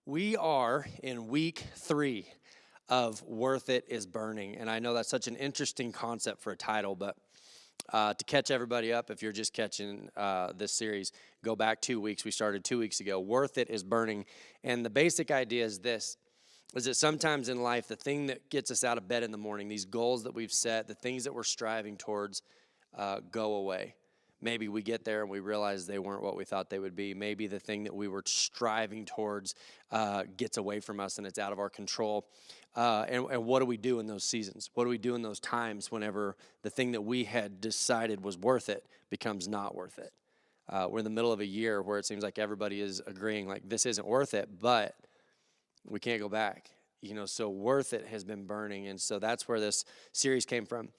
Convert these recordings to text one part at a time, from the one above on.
We are in week 3 of Worth It is Burning. And I know that's such an interesting concept for a title, but to catch everybody up, if you're just catching this series, go back 2 weeks. We started 2 weeks ago. Worth It is Burning. And the basic idea is this, is that sometimes in life, the thing that gets us out of bed in the morning, these goals that we've set, the things that we're striving towards, go away. Maybe we get there and we realize they weren't what we thought they would be. Maybe the thing that we were striving towards gets away from us and it's out of our control. And what do we do in those seasons? What do we do in those times whenever the thing that we had decided was worth it becomes not worth it? We're in the middle of a year where it seems like everybody is agreeing like this isn't worth it, but we can't go back. So Worth It has been burning. And so that's where this series came from.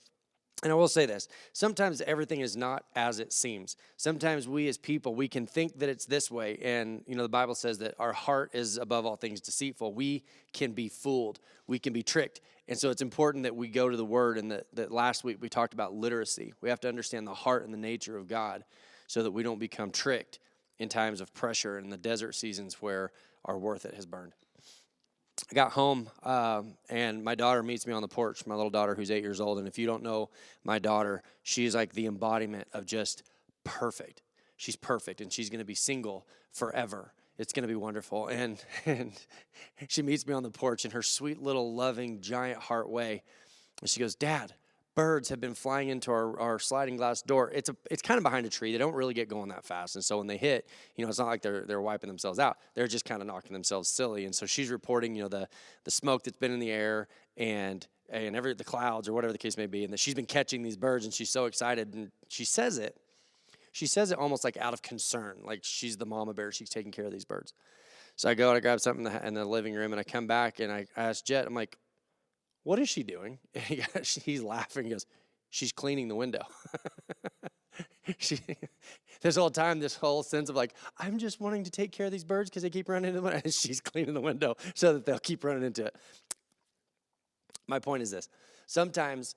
And I will say this, sometimes everything is not as it seems. Sometimes we as people, we can think that it's this way. And, the Bible says that our heart is above all things deceitful. We can be fooled. We can be tricked. And so it's important that we go to the Word. And that last week we talked about literacy. We have to understand the heart and the nature of God so that we don't become tricked in times of pressure in the desert seasons where our worth it has burned. I got home, and my daughter meets me on the porch, my little daughter who's 8 years old. And if you don't know my daughter, she's like the embodiment of just perfect. She's perfect, and she's going to be single forever. It's going to be wonderful. And she meets me on the porch in her sweet little loving giant heart way. And she goes, "Dad, birds have been flying into our sliding glass door." It's kind of behind a tree. They don't really get going that fast. And so when they hit, it's not like they're wiping themselves out. They're just kind of knocking themselves silly. And so she's reporting, the smoke that's been in the air and the clouds or whatever the case may be. And that she's been catching these birds and she's so excited. And she says it almost like out of concern. Like she's the mama bear. She's taking care of these birds. So I go and I grab something in the living room and I come back and I ask Jet, I'm like, "What is she doing?" And he's laughing. He goes, "She's cleaning the window." This whole time, this whole sense of like, I'm just wanting to take care of these birds because they keep running into the window. And she's cleaning the window so that they'll keep running into it. My point is this. Sometimes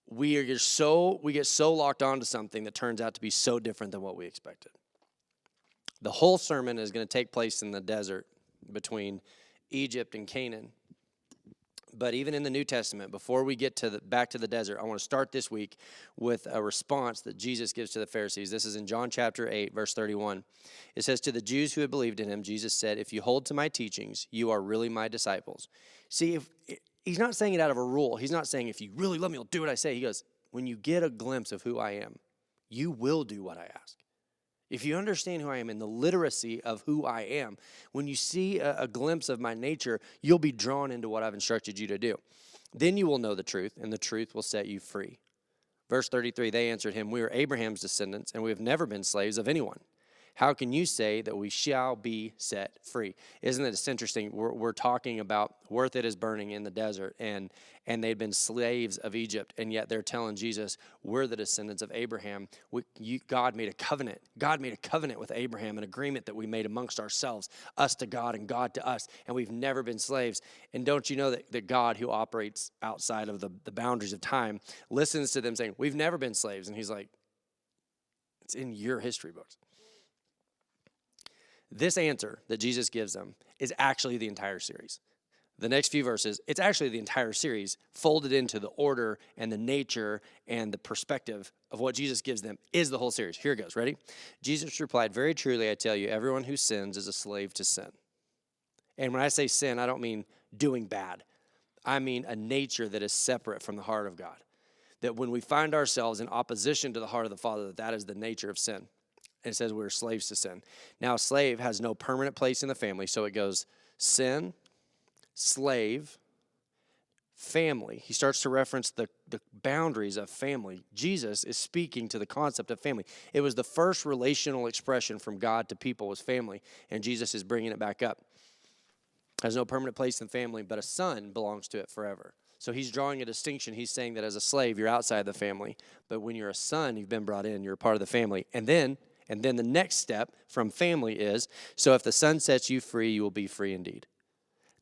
we get so locked onto something that turns out to be so different than what we expected. The whole sermon is going to take place in the desert between Egypt and Canaan. But even in the New Testament, before we get back to the desert, I want to start this week with a response that Jesus gives to the Pharisees. This is in John chapter 8, verse 31. It says, "To the Jews who had believed in him, Jesus said, 'If you hold to my teachings, you are really my disciples.'" See, he's not saying it out of a rule. He's not saying, if you really love me, you'll do what I say. He goes, when you get a glimpse of who I am, you will do what I ask. If you understand who I am and the literacy of who I am, when you see a glimpse of my nature, you'll be drawn into what I've instructed you to do. Then you will know the truth, and the truth will set you free. Verse 33, they answered him, "We are Abraham's descendants, and we have never been slaves of anyone. How can you say that we shall be set free?" Isn't it interesting? We're talking about worth it is burning in the desert, and they'd been slaves of Egypt, and yet they're telling Jesus, we're the descendants of Abraham. God made a covenant. God made a covenant with Abraham, an agreement that we made amongst ourselves, us to God and God to us, and we've never been slaves. And don't you know that God, who operates outside of the boundaries of time, listens to them saying, we've never been slaves. And he's like, it's in your history books. This answer that Jesus gives them is actually the entire series. The next few verses, it's actually the entire series folded into the order and the nature and the perspective of what Jesus gives them is the whole series. Here it goes. Ready? Jesus replied, "Very truly, I tell you, everyone who sins is a slave to sin." And when I say sin, I don't mean doing bad. I mean a nature that is separate from the heart of God. That when we find ourselves in opposition to the heart of the Father, that is the nature of sin. It says we're slaves to sin. Now, a slave has no permanent place in the family, so it goes sin, slave, family. He starts to reference the boundaries of family. Jesus is speaking to the concept of family. It was the first relational expression from God to people was family, and Jesus is bringing it back up. Has no permanent place in the family, but a son belongs to it forever. So he's drawing a distinction. He's saying that as a slave, you're outside the family, but when you're a son, you've been brought in, you're a part of the family. And then the next step from family is, so if the Son sets you free, you will be free indeed.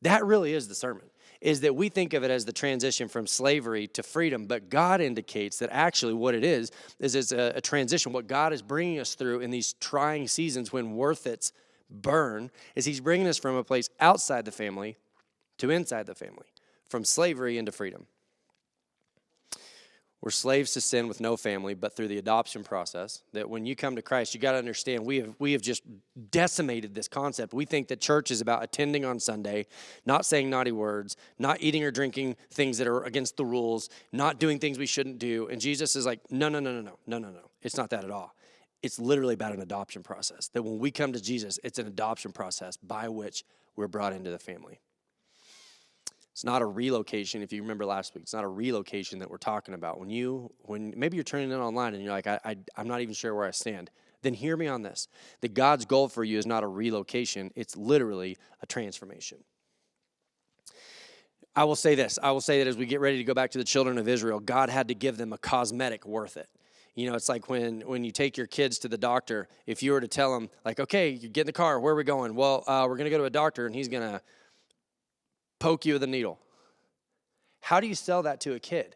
That really is the sermon, is that we think of it as the transition from slavery to freedom, but God indicates that actually what it is it's a transition. What God is bringing us through in these trying seasons when worth it's burn is he's bringing us from a place outside the family to inside the family, from slavery into freedom. We're slaves to sin with no family, but through the adoption process, that when you come to Christ, you got to understand we have just decimated this concept. We think that church is about attending on Sunday, not saying naughty words, not eating or drinking things that are against the rules, not doing things we shouldn't do. And Jesus is like, no. It's not that at all. It's literally about an adoption process. That when we come to Jesus, it's an adoption process by which we're brought into the family. It's not a relocation. If you remember last week, it's not a relocation that we're talking about. When maybe you're turning in online and you're like, I'm not even sure where I stand, then hear me on this. That God's goal for you is not a relocation. It's literally a transformation. I will say this. I will say that as we get ready to go back to the children of Israel, God had to give them a cosmetic worth it. You know, it's like when you take your kids to the doctor, if you were to tell them, like, okay, you get in the car, where are we going? Well, we're going to go to a doctor, and he's going to poke you with a needle. How do you sell that to a kid?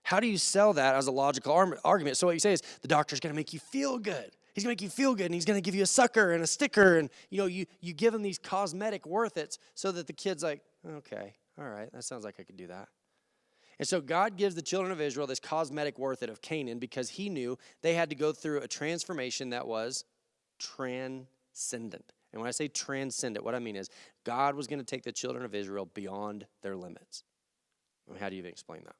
How do you sell that as a logical argument? So what you say is the doctor's going to make you feel good. He's going to make you feel good, and he's going to give you a sucker and a sticker, and you give him these cosmetic worth it's so that the kid's like, okay, all right, that sounds like I could do that. And so God gives the children of Israel this cosmetic worth it of Canaan because he knew they had to go through a transformation that was transcendent. And when I say transcendent, what I mean is God was going to take the children of Israel beyond their limits. I mean, how do you even explain that?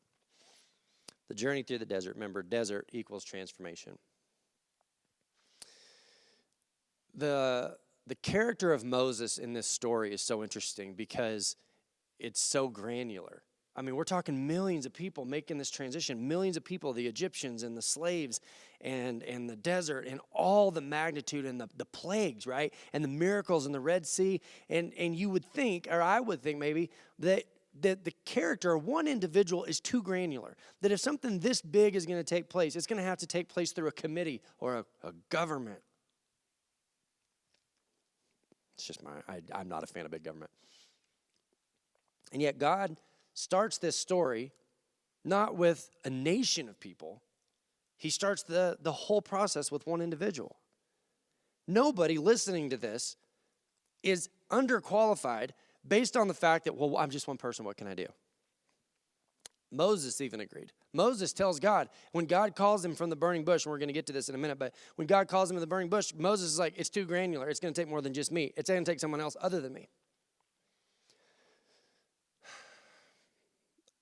The journey through the desert, remember, desert equals transformation. The character of Moses in this story is so interesting because it's so granular. I mean, we're talking millions of people making this transition, millions of people, the Egyptians and the slaves and the desert and all the magnitude and the plagues, right? And the miracles in the Red Sea. And you would think, or I would think maybe, that the character of one individual is too granular. That if something this big is going to take place, it's going to have to take place through a committee or a government. It's just I'm not a fan of big government. And yet God starts this story not with a nation of people. He starts the whole process with one individual. Nobody listening to this is underqualified based on the fact that, well, I'm just one person, what can I do? Moses even agreed. Moses tells God, when God calls him from the burning bush, and we're going to get to this in a minute, but when God calls him in the burning bush, Moses is like, it's too granular. It's going to take more than just me. It's going to take someone else other than me.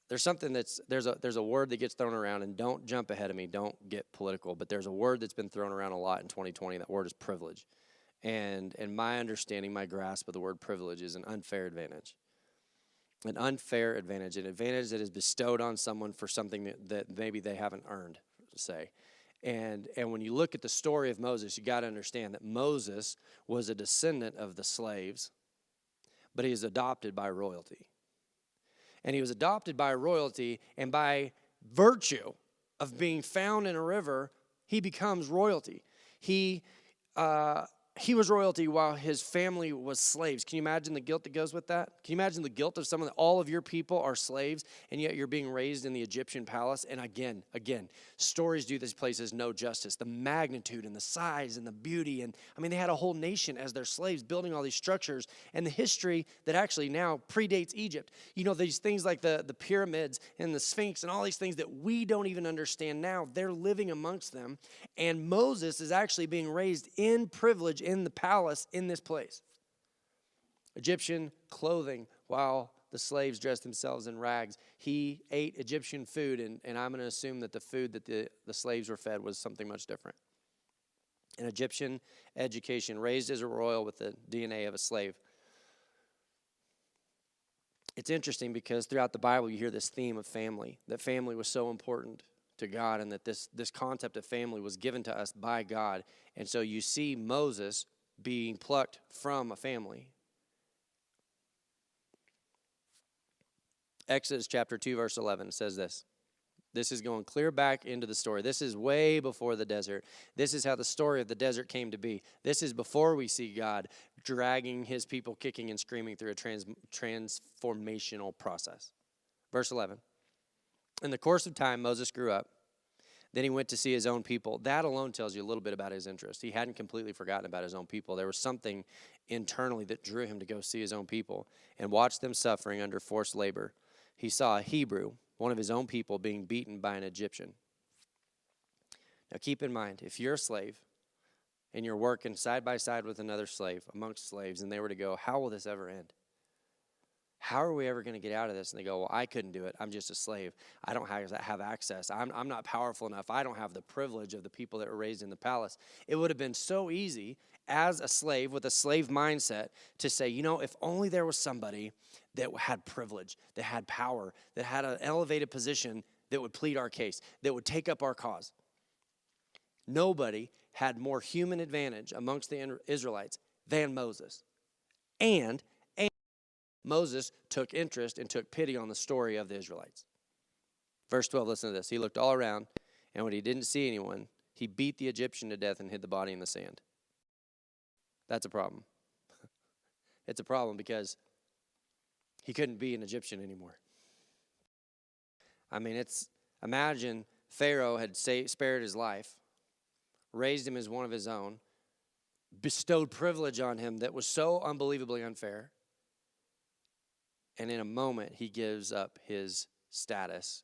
There's a word that gets thrown around, and don't jump ahead of me, don't get political, but there's a word that's been thrown around a lot in 2020. That word is privilege. And my understanding, my grasp of the word privilege is an unfair advantage. An unfair advantage, an advantage that is bestowed on someone for something that maybe they haven't earned, say. And when you look at the story of Moses, you got to understand that Moses was a descendant of the slaves, but he is adopted by royalty. And he was adopted by royalty, and by virtue of being found in a river, he becomes royalty. He was royalty while his family was slaves. Can you imagine the guilt that goes with that? Can you imagine the guilt of all of your people are slaves, and yet you're being raised in the Egyptian palace? And again, stories do these places no justice. The magnitude and the size and the beauty. And I mean, they had a whole nation as their slaves building all these structures. And the history that actually now predates Egypt. You know, these things like the pyramids and the Sphinx and all these things that we don't even understand now, they're living amongst them. And Moses is actually being raised in privilege in the palace in this place. Egyptian clothing while the slaves dressed themselves in rags. He ate Egyptian food, and I'm going to assume that the food that the slaves were fed was something much different. An Egyptian education, raised as a royal with the DNA of a slave. It's interesting because throughout the Bible you hear this theme of family, that family was so important to God, and that this concept of family was given to us by God. And so you see Moses being plucked from a family. Exodus chapter 2, verse 11 says this. This is going clear back into the story. This is way before the desert. This is how the story of the desert came to be. This is before we see God dragging his people kicking and screaming through a transformational process. Verse 11. In the course of time, Moses grew up. Then he went to see his own people. That alone tells you a little bit about his interest. He hadn't completely forgotten about his own people. There was something internally that drew him to go see his own people and watch them suffering under forced labor. He saw a Hebrew, one of his own people, being beaten by an Egyptian. Now keep in mind, if you're a slave and you're working side by side with another slave amongst slaves, and they were to go, how will this ever end? How are we ever going to get out of this? And they go, well, I couldn't do it. I'm just a slave. I don't have access. I'm not powerful enough. I don't have the privilege of the people that were raised in the palace. It would have been so easy as a slave with a slave mindset to say, if only there was somebody that had privilege, that had power, that had an elevated position that would plead our case, that would take up our cause. Nobody had more human advantage amongst the Israelites than Moses. And Moses took interest and took pity on the story of the Israelites. Verse 12, listen to this. He looked all around, and when he didn't see anyone, he beat the Egyptian to death and hid the body in the sand. That's a problem. It's a problem because he couldn't be an Egyptian anymore. Imagine Pharaoh had spared his life, raised him as one of his own, bestowed privilege on him that was so unbelievably unfair. And in a moment, he gives up his status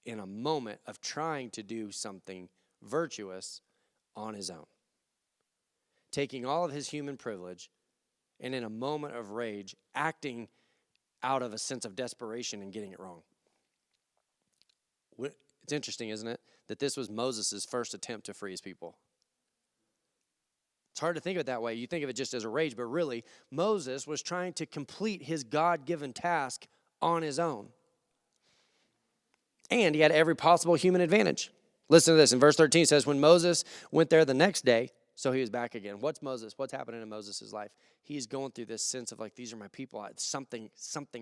in a moment of trying to do something virtuous on his own. Taking all of his human privilege and in a moment of rage, acting out of a sense of desperation and getting it wrong. It's interesting, isn't it, that this was Moses' first attempt to free his people. It's hard to think of it that way. You think of it just as a rage, but really, Moses was trying to complete his God-given task on his own. And he had every possible human advantage. Listen to this. In verse 13, it says, when Moses went there the next day, so he was back again. What's Moses? What's happening in Moses' life? He's going through this sense of these are my people. Something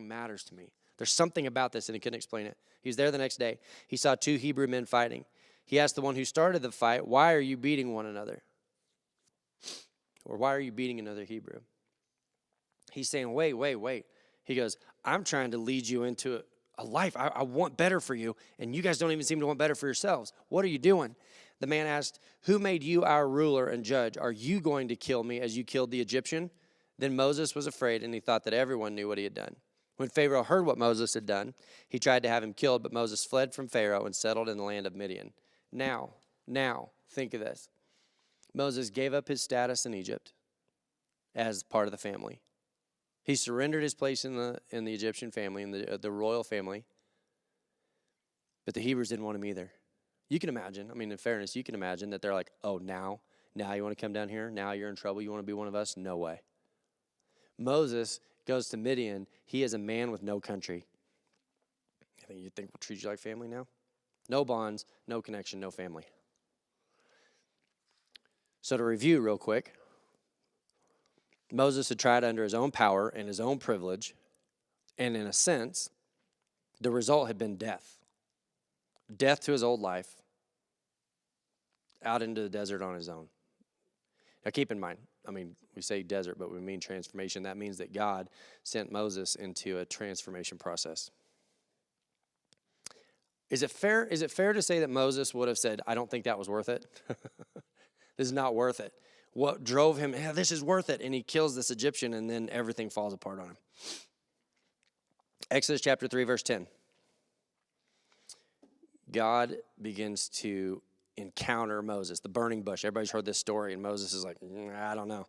matters to me. There's something about this, and he couldn't explain it. He was there the next day. He saw two Hebrew men fighting. He asked the one who started the fight, why are you beating one another? Or why are you beating another Hebrew? He's saying, wait. He goes, I'm trying to lead you into a life. I want better for you, and you guys don't even seem to want better for yourselves. What are you doing? The man asked, who made you our ruler and judge? Are you going to kill me as you killed the Egyptian? Then Moses was afraid, and he thought that everyone knew what he had done. When Pharaoh heard what Moses had done, he tried to have him killed, but Moses fled from Pharaoh and settled in the land of Midian. Now, think of this. Moses gave up his status in Egypt as part of the family. He surrendered his place in the Egyptian family, in the royal family. But the Hebrews didn't want him either. You can imagine, in fairness, you can imagine that they're like, oh, now you want to come down here? Now you're in trouble? You want to be one of us? No way. Moses goes to Midian. He is a man with no country. You think we'll treat you like family now? No bonds, no connection, no family. So to review real quick, Moses had tried under his own power and his own privilege, and in a sense, the result had been death. Death to his old life, out into the desert on his own. Now keep in mind, we say desert, but we mean transformation. That means that God sent Moses into a transformation process. Is it fair to say that Moses would have said, I don't think that was worth it? This is not worth it. What drove him, this is worth it, and he kills this Egyptian, and then everything falls apart on him. Exodus chapter 3, verse 10. God begins to encounter Moses, the burning bush. Everybody's heard this story, and Moses is like, I don't know.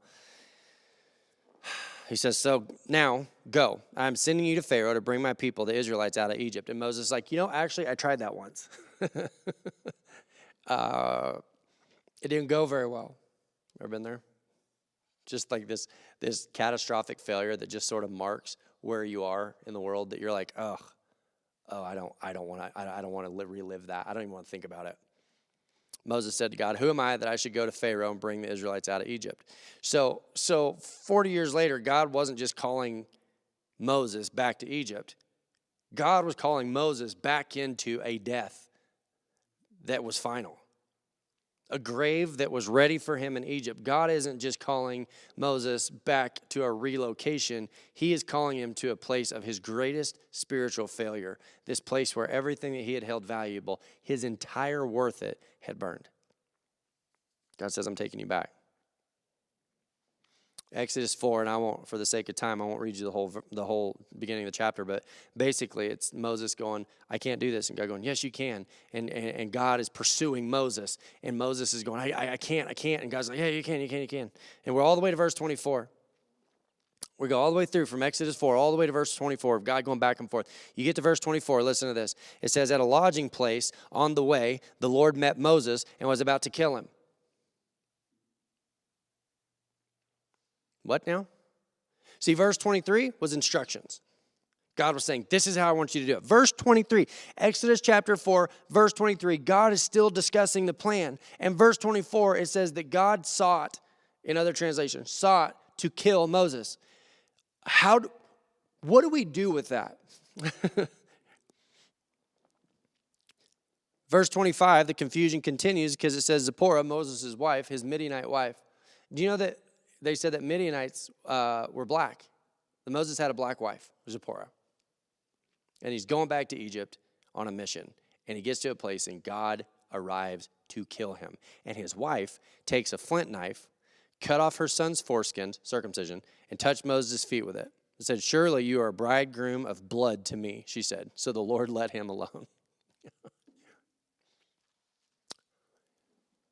He says, so now go. I'm sending you to Pharaoh to bring my people, the Israelites, out of Egypt. And Moses is like, actually, I tried that once. It didn't go very well. Ever been there? Just like this catastrophic failure that just sort of marks where you are in the world, that you're like, I don't want to relive that. I don't even want to think about it. Moses said to God, who am I that I should go to Pharaoh and bring the Israelites out of Egypt? So 40 years later, God wasn't just calling Moses back to Egypt. God was calling Moses back into a death that was final. a grave that was ready for him in Egypt. God isn't just calling Moses back to a relocation. He is calling him to a place of his greatest spiritual failure, this place where everything that he had held valuable, his entire worth it, had burned. God says, I'm taking you back. Exodus 4, and I won't, for the sake of time, I won't read you the whole beginning of the chapter, but basically it's Moses going, I can't do this, and God going, yes, you can, and God is pursuing Moses, and Moses is going, I can't, and God's like, yeah, you can, and we're all the way to verse 24. We go all the way through from Exodus 4 all the way to verse 24 of God going back and forth. You get to verse 24, listen to this. It says, at a lodging place on the way, the Lord met Moses and was about to kill him. What now? See, verse 23 was instructions. God was saying, this is how I want you to do it. Verse 23, Exodus chapter 4, verse 23, God is still discussing the plan. And verse 24, it says that God sought, in other translations, sought to kill Moses. What do we do with that? Verse 25, the confusion continues because it says Zipporah, Moses' wife, his Midianite wife. Do you know that they said that Midianites were black? That Moses had a black wife, Zipporah. And he's going back to Egypt on a mission. And he gets to a place and God arrives to kill him. And his wife takes a flint knife, cut off her son's foreskin, circumcision, and touched Moses' feet with it. It said, surely you are a bridegroom of blood to me, she said. So the Lord let him alone.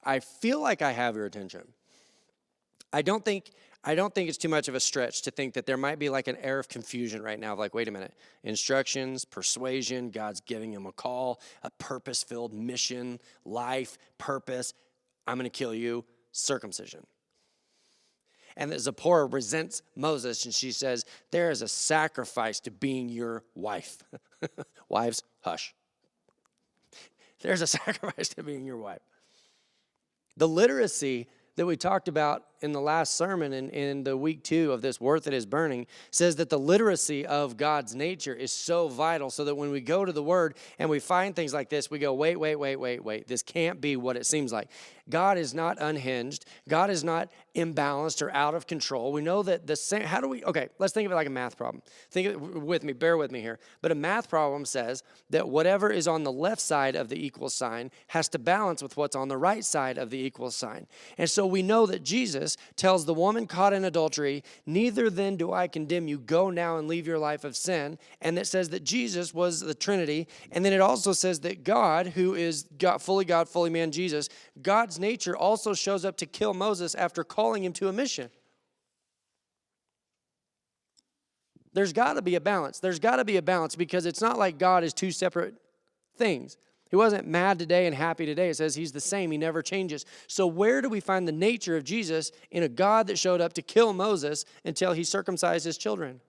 I feel like I have your attention. I don't think it's too much of a stretch to think that there might be like an air of confusion right now of like, wait a minute, instructions, persuasion, God's giving him a call, a purpose-filled mission, life, purpose, I'm going to kill you, circumcision. And that Zipporah resents Moses and she says, there is a sacrifice to being your wife. Wives, hush. There's a sacrifice to being your wife. The literacy that we talked about in the last sermon in the week 2 of this Worth It Is Burning says that the literacy of God's nature is so vital so that when we go to the Word and we find things like this, we go, wait. This can't be what it seems like. God is not unhinged. God is not imbalanced or out of control. We know that let's think of it like a math problem. Think of it with me, bear with me here. But a math problem says that whatever is on the left side of the equal sign has to balance with what's on the right side of the equal sign. And so we know that Jesus tells the woman caught in adultery, neither then do I condemn you, go now and leave your life of sin. And it says that Jesus was the Trinity. And then it also says that God, who is God, fully man, Jesus, God's nature also shows up to kill Moses after calling him to a mission. There's got to be a balance. There's got to be a balance because it's not like God is two separate things. He wasn't mad today and happy today. It says he's the same. He never changes. So where do we find the nature of Jesus in a God that showed up to kill Moses until he circumcised his children?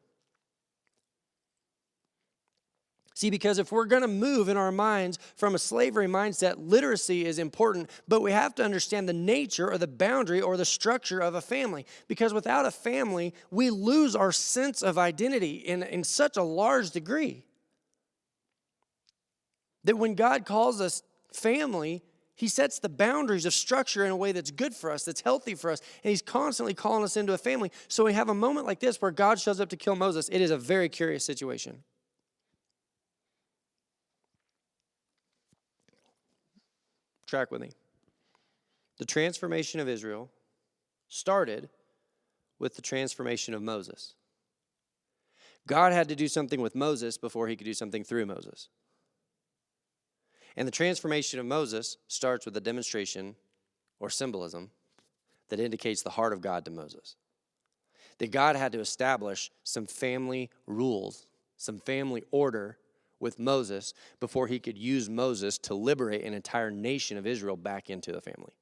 See, because if we're going to move in our minds from a slavery mindset, literacy is important, but we have to understand the nature or the boundary or the structure of a family. Because without a family, we lose our sense of identity in such a large degree. That when God calls us family, he sets the boundaries of structure in a way that's good for us, that's healthy for us, and he's constantly calling us into a family. So we have a moment like this where God shows up to kill Moses. It is a very curious situation. Track with me. The transformation of Israel started with the transformation of Moses. God had to do something with Moses before he could do something through Moses. And the transformation of Moses starts with a demonstration or symbolism that indicates the heart of God to Moses. That God had to establish some family rules, some family order with Moses before he could use Moses to liberate an entire nation of Israel back into the family.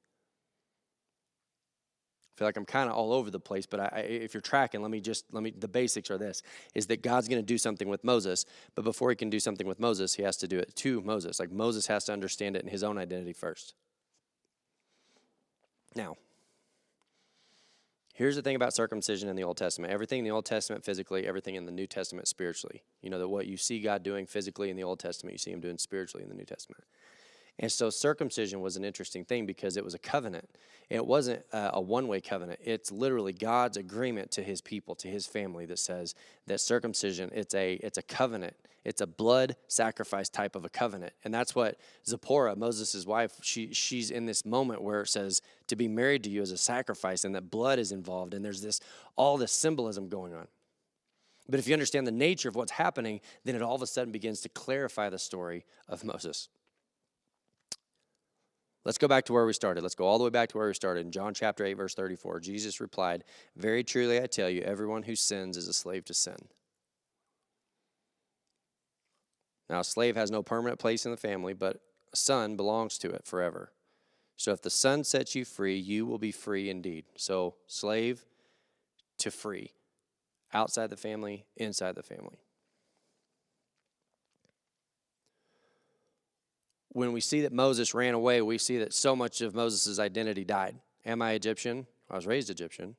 I feel like I'm kind of all over the place, but if you're tracking, the basics are this, is that God's going to do something with Moses, but before he can do something with Moses, he has to do it to Moses. Like Moses has to understand it in his own identity first. Now, here's the thing about circumcision in the Old Testament. Everything in the Old Testament physically, everything in the New Testament spiritually. You know that what you see God doing physically in the Old Testament, you see him doing spiritually in the New Testament. And so circumcision was an interesting thing because it was a covenant. It wasn't a one-way covenant. It's literally God's agreement to his people, to his family, that says that circumcision, it's a covenant. It's a blood sacrifice type of a covenant. And that's what Zipporah, Moses' wife, she's in this moment where it says to be married to you is a sacrifice, and that blood is involved, and there's all this symbolism going on. But if you understand the nature of what's happening, then it all of a sudden begins to clarify the story of Moses. Let's go back to where we started. Let's go all the way back to where we started. In John chapter 8, verse 34, Jesus replied, "Very truly I tell you, everyone who sins is a slave to sin." Now, a slave has no permanent place in the family, but a son belongs to it forever. So if the Son sets you free, you will be free indeed. So slave to free, outside the family, inside the family. When we see that Moses ran away, we see that so much of Moses' identity died. Am I Egyptian? I was raised Egyptian.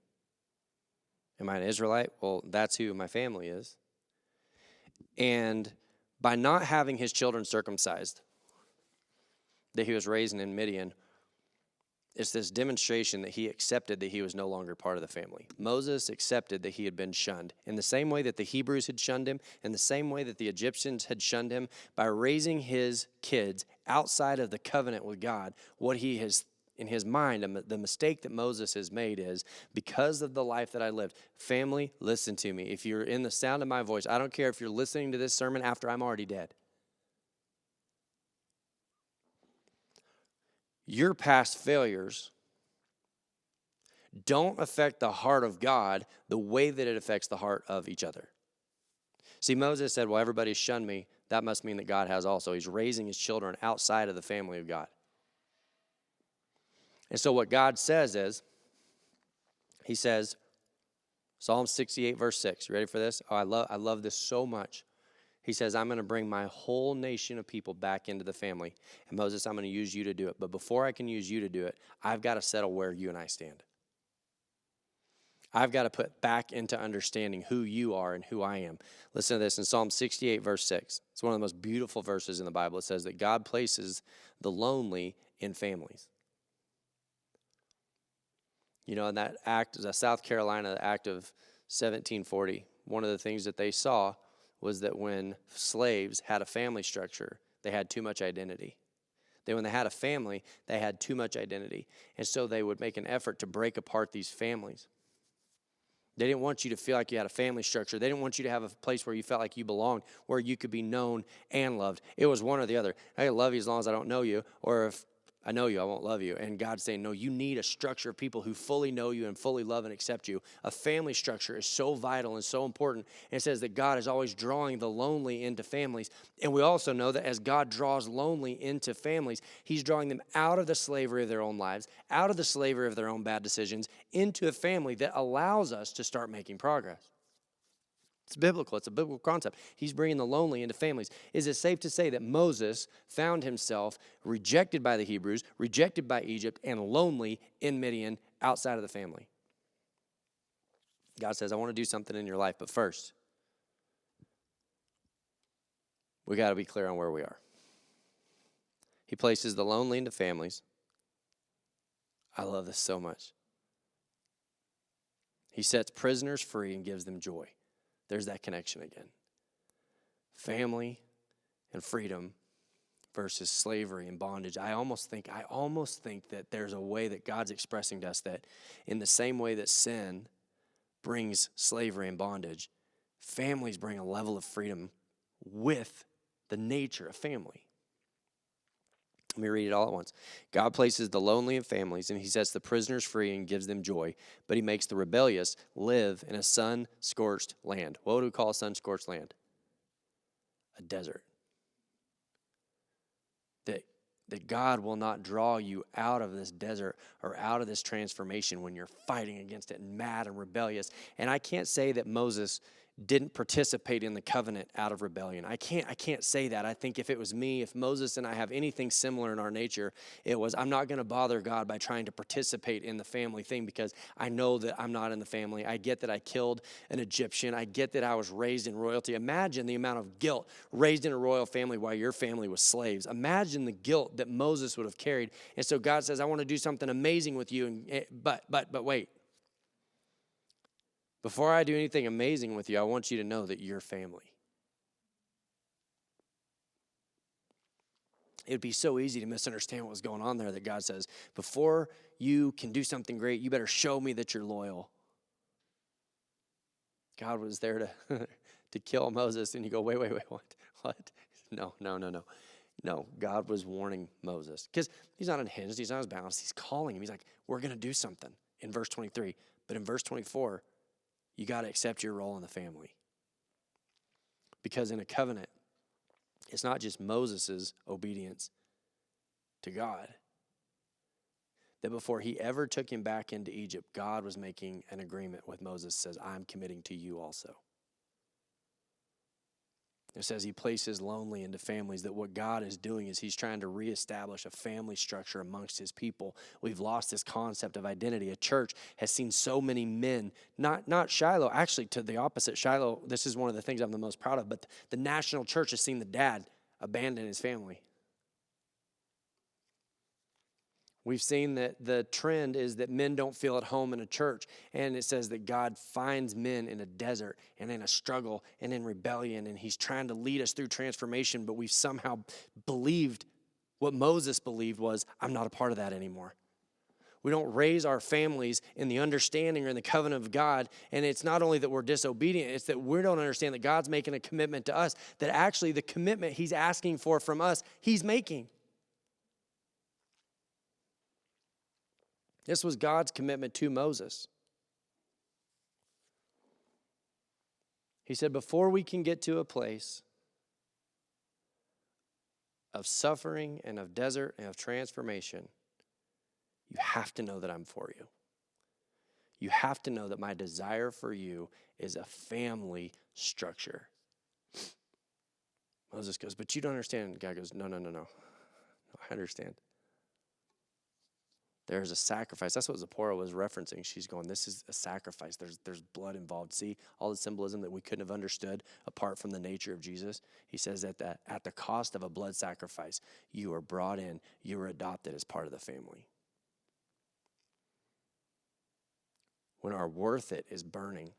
Am I an Israelite? Well, that's who my family is. And by not having his children circumcised, that he was raised in Midian, it's this demonstration that he accepted that he was no longer part of the family. Moses accepted that he had been shunned in the same way that the Hebrews had shunned him, in the same way that the Egyptians had shunned him. By raising his kids outside of the covenant with God, what he has in his mind, the mistake that Moses has made is, because of the life that I lived, family, listen to me. If you're in the sound of my voice, I don't care if you're listening to this sermon after I'm already dead. Your past failures don't affect the heart of God the way that it affects the heart of each other. See, Moses said, well, everybody's shunned me. That must mean that God has also. He's raising his children outside of the family of God. And so what God says is, he says, Psalm 68, verse 6. You ready for this? Oh, I love this so much. He says, I'm going to bring my whole nation of people back into the family. And Moses, I'm going to use you to do it. But before I can use you to do it, I've got to settle where you and I stand. I've got to put back into understanding who you are and who I am. Listen to this in Psalm 68, verse 6. It's one of the most beautiful verses in the Bible. It says that God places the lonely in families. You know, in that act, South Carolina, the act of 1740, one of the things that they saw was that when slaves had a family structure, they had too much identity. When they had a family, they had too much identity. And so they would make an effort to break apart these families. They didn't want you to feel like you had a family structure. They didn't want you to have a place where you felt like you belonged, where you could be known and loved. It was one or the other. I can love you as long as I don't know you, or if I know you, I won't love you. And God's saying, no, you need a structure of people who fully know you and fully love and accept you. A family structure is so vital and so important. And it says that God is always drawing the lonely into families. And we also know that as God draws lonely into families, he's drawing them out of the slavery of their own lives, out of the slavery of their own bad decisions, into a family that allows us to start making progress. It's biblical. It's a biblical concept. He's bringing the lonely into families. Is it safe to say that Moses found himself rejected by the Hebrews, rejected by Egypt, and lonely in Midian outside of the family? God says, I want to do something in your life, but first, we got to be clear on where we are. He places the lonely into families. I love this so much. He sets prisoners free and gives them joy. There's that connection again. Family and freedom versus slavery and bondage. I almost think that there's a way that God's expressing to us that in the same way that sin brings slavery and bondage, families bring a level of freedom with the nature of family. Let me read it all at once. God places the lonely in families, and he sets the prisoners free and gives them joy. But he makes the rebellious live in a sun-scorched land. What do we call a sun-scorched land? A desert. That God will not draw you out of this desert or out of this transformation when you're fighting against it and mad and rebellious. And I can't say that Moses didn't participate in the covenant out of rebellion. I can't say that. I think if it was me, if Moses and I have anything similar in our nature, it was, I'm not going to bother God by trying to participate in the family thing because I know that I'm not in the family. I get that I killed an Egyptian. I get that I was raised in royalty. Imagine the amount of guilt raised in a royal family while your family was slaves. Imagine the guilt that Moses would have carried. And so God says, I want to do something amazing with you. But wait. Before I do anything amazing with you, I want you to know that you're family. It would be so easy to misunderstand what was going on there that God says, before you can do something great, you better show me that you're loyal. God was there to kill Moses, and you go, wait, what? No. No, God was warning Moses because he's not unhinged, he's not as balanced. He's calling him. He's like, we're going to do something in verse 23. But in verse 24, you got to accept your role in the family. Because in a covenant, it's not just Moses' obedience to God. That before he ever took him back into Egypt, God was making an agreement with Moses, says, I'm committing to you also. It says he places lonely into families, that what God is doing is he's trying to reestablish a family structure amongst his people. We've lost this concept of identity. A church has seen so many men, not Shiloh, actually to the opposite. Shiloh, this is one of the things I'm the most proud of, but the national church has seen the dad abandon his family. We've seen that the trend is that men don't feel at home in a church. And it says that God finds men in a desert and in a struggle and in rebellion. And he's trying to lead us through transformation. But we've somehow believed what Moses believed was, I'm not a part of that anymore. We don't raise our families in the understanding or in the covenant of God. And it's not only that we're disobedient, it's that we don't understand that God's making a commitment to us, that actually the commitment he's asking for from us, he's making. This was God's commitment to Moses. He said, before we can get to a place of suffering and of desert and of transformation, you have to know that I'm for you. You have to know that my desire for you is a family structure. Moses goes, but you don't understand. And God goes, no. I understand. There's a sacrifice. That's what Zipporah was referencing. She's going, this is a sacrifice. There's blood involved. See, all the symbolism that we couldn't have understood apart from the nature of Jesus. He says that at the cost of a blood sacrifice, you are brought in, you are adopted as part of the family. When our worth it is burning,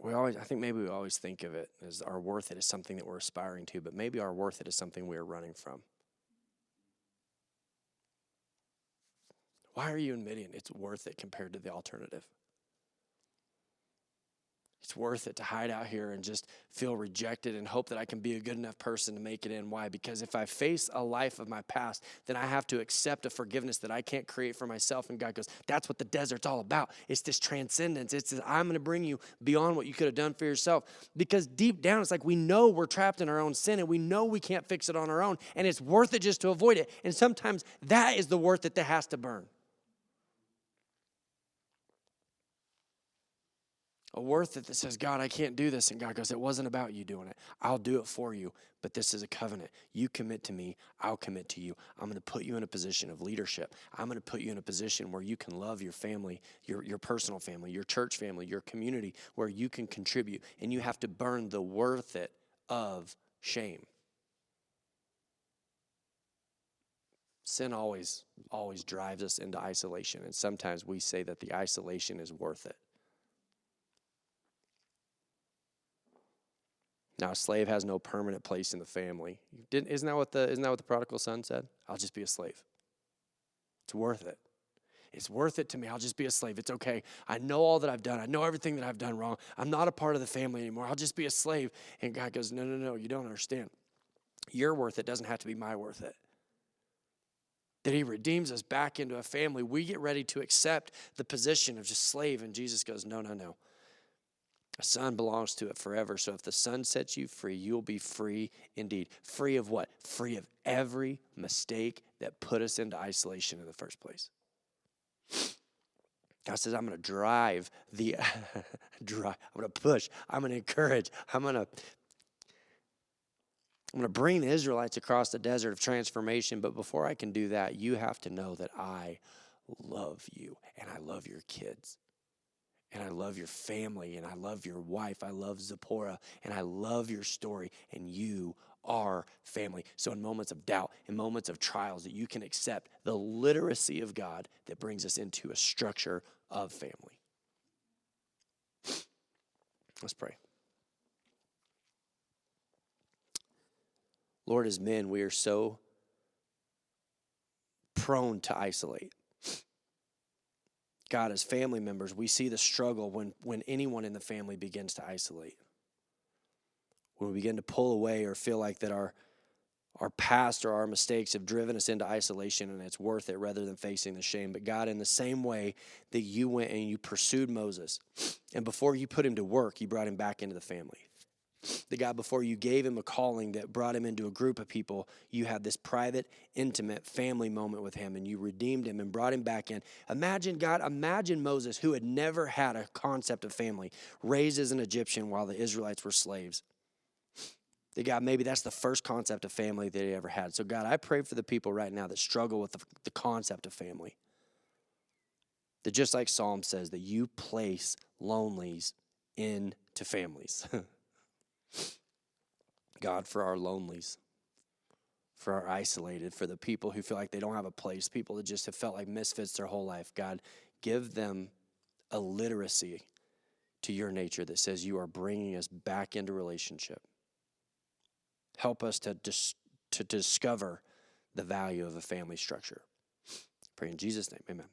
I think maybe we always think of it as our worth it is something that we're aspiring to, but maybe our worth it is something we are running from. Why are you in Midian? It's worth it compared to the alternative. It's worth it to hide out here and just feel rejected and hope that I can be a good enough person to make it in. Why? Because if I face a life of my past, then I have to accept a forgiveness that I can't create for myself. And God goes, that's what the desert's all about. It's this transcendence. It's this, I'm going to bring you beyond what you could have done for yourself. Because deep down, it's like we know we're trapped in our own sin and we know we can't fix it on our own. And it's worth it just to avoid it. And sometimes that is the worth it that has to burn. A worth it that says, God, I can't do this. And God goes, it wasn't about you doing it. I'll do it for you. But this is a covenant. You commit to me. I'll commit to you. I'm going to put you in a position of leadership. I'm going to put you in a position where you can love your family, your personal family, your church family, your community, where you can contribute. And you have to burn the worth it of shame. Sin always drives us into isolation. And sometimes we say that the isolation is worth it. Now, a slave has no permanent place in the family. Isn't that what the prodigal son said? I'll just be a slave. It's worth it. It's worth it to me. I'll just be a slave. It's okay. I know all that I've done. I know everything that I've done wrong. I'm not a part of the family anymore. I'll just be a slave. And God goes, no, you don't understand. Your worth it doesn't have to be my worth it. That he redeems us back into a family. We get ready to accept the position of just slave. And Jesus goes, no. A son belongs to it forever. So if the son sets you free, you'll be free indeed. Free of what? Free of every mistake that put us into isolation in the first place. God says, I'm going to drive the, I'm going to push, I'm going to encourage, I'm going to bring the Israelites across the desert of transformation. But before I can do that, you have to know that I love you, and I love your kids, and I love your family, and I love your wife. I love Zipporah, and I love your story, and you are family. So in moments of doubt, in moments of trials, that you can accept the literacy of God that brings us into a structure of family. Let's pray. Lord, as men, we are so prone to isolate. God, as family members, we see the struggle when anyone in the family begins to isolate. When we begin to pull away or feel like that our past or our mistakes have driven us into isolation and it's worth it rather than facing the shame. But God, in the same way that you went and you pursued Moses, and before you put him to work, you brought him back into the family. The God, before you gave him a calling that brought him into a group of people, you had this private, intimate family moment with him, and you redeemed him and brought him back in. Imagine, God, imagine Moses, who had never had a concept of family, raised as an Egyptian while the Israelites were slaves. That God, maybe that's the first concept of family that he ever had. So God, I pray for the people right now that struggle with the concept of family. That just like Psalm says, that you place lonelies into families. God, for our lonelies, for our isolated, for the people who feel like they don't have a place, people that just have felt like misfits their whole life, God, give them a literacy to your nature that says you are bringing us back into relationship. Help us to discover the value of a family structure. Pray in Jesus' name, amen.